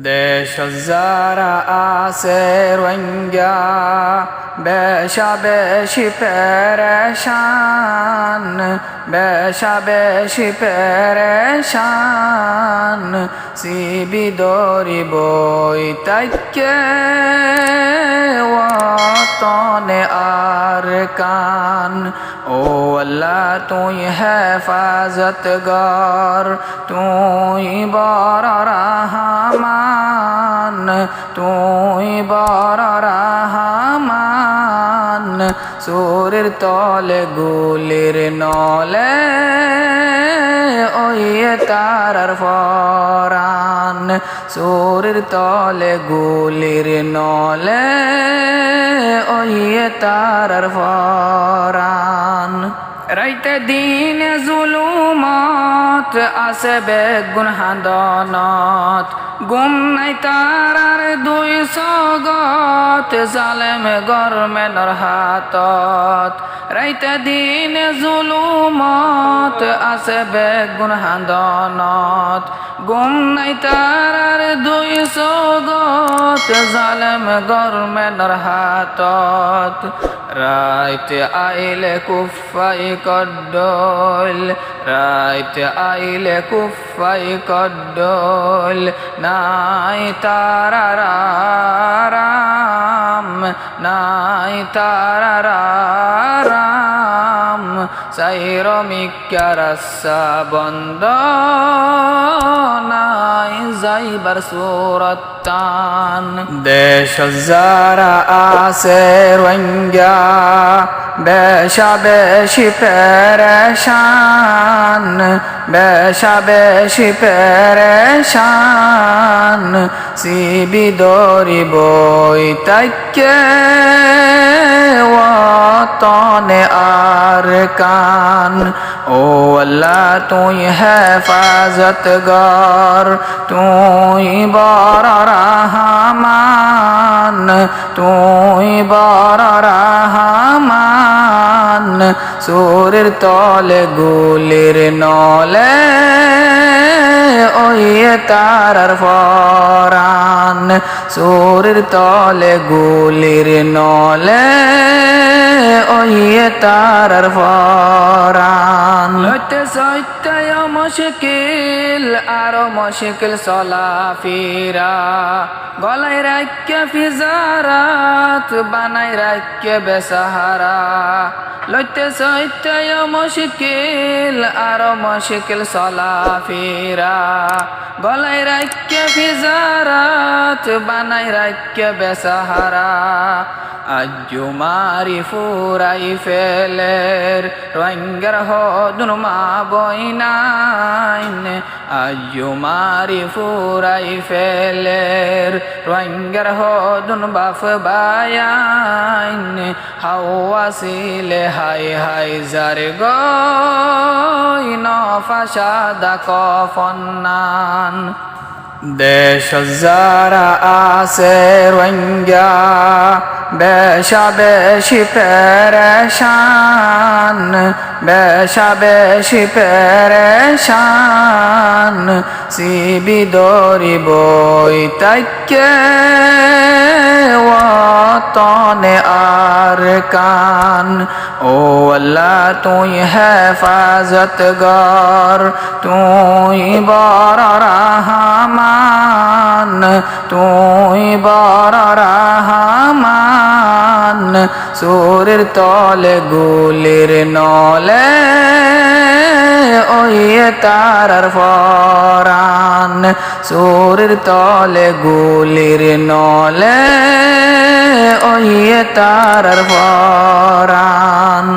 দেশ যারা আছে রোহিঙ্গা বেশা বেশি পেরেশান, বেশা বেশি পেরেশান। সিবি দরি বই তাইকে ওয়াতনে আর কান। ও আল্লাহ তুই হেফাজত গর, তুই বড় রহমান, তুই বড় রহমান। সুরের তলে গুলির নলে ওই তারার ফরান, সুরের তলে গুলির নলে ওই তারার ফরান। রাইতে দিনে জুলুমত আছে বেগুন হাদনত, গুম নাই তারার দুই সগত জালেম গরমের হাতত। রাইতে দিনে জুলুমত আছে বেগুন হাদনত, গুম নাই তারার দুই সগত জালেম গরমের হাতত। রাইতে আইলে কুফাই কদ্দল, রাইতে আইলে কুফাই কদ্দল। নাই তারার আরাম, নাই তারার আরাম। সাইর মিক্কা রাস্তা বন্ধ, নাই যাইবার সুরতান। দেশ যারা আছে রোহিঙ্গা বেশা বেশি পেরেশান, বেশা বেশি পেরেশান। সিবি দরি বই তাইকে ওয়াতনে আর কান। ও আল্লাহ তুই হেফাজত গর, তুই বড় রহমান, তুই বড় রহমান। সুরের তলে গুলির নলে ওই তারার ফরান, সুরের তলে গুলির নলে ওই তারার ফরান। লইতে সইতে মুশকিল আরো মুশকিল চলাফিরা, গলায় রাখকে ফিজারাত বানাই রাখকে বেসাহারা। লইতে সইতে মুশকিল আরো মুশকিল চলাফিরা, গলায় রাখকে ফিজারাত বানাই রাখকে বেসাহারা। আজু মারি ফুরাই ফেলের রোহিঙ্গার হদুন মা বইনাইন, আজু মারি ফুরাই ফেলের রোহিঙ্গার হদুন বাফ বায়াইন। হাওয়াসিলে হাই হাই জার গই নফাসাদা কফন্নান। দেশ যারা আছে রোহিঙ্গা বেশা বেশি পেরেশান, বেশা বেশি পেরেশান। সিবি দরি বই তাইকে ওয়াতনে আর কান। ও আল্লাহ তুই হেফাজত গর, তুই বড় রহমান, তুই বড় রহমান। সুরের তলে গুলির নলে ওই তারার ফরান, সুরের তলে গুলির নলে ওই তারার ফরান।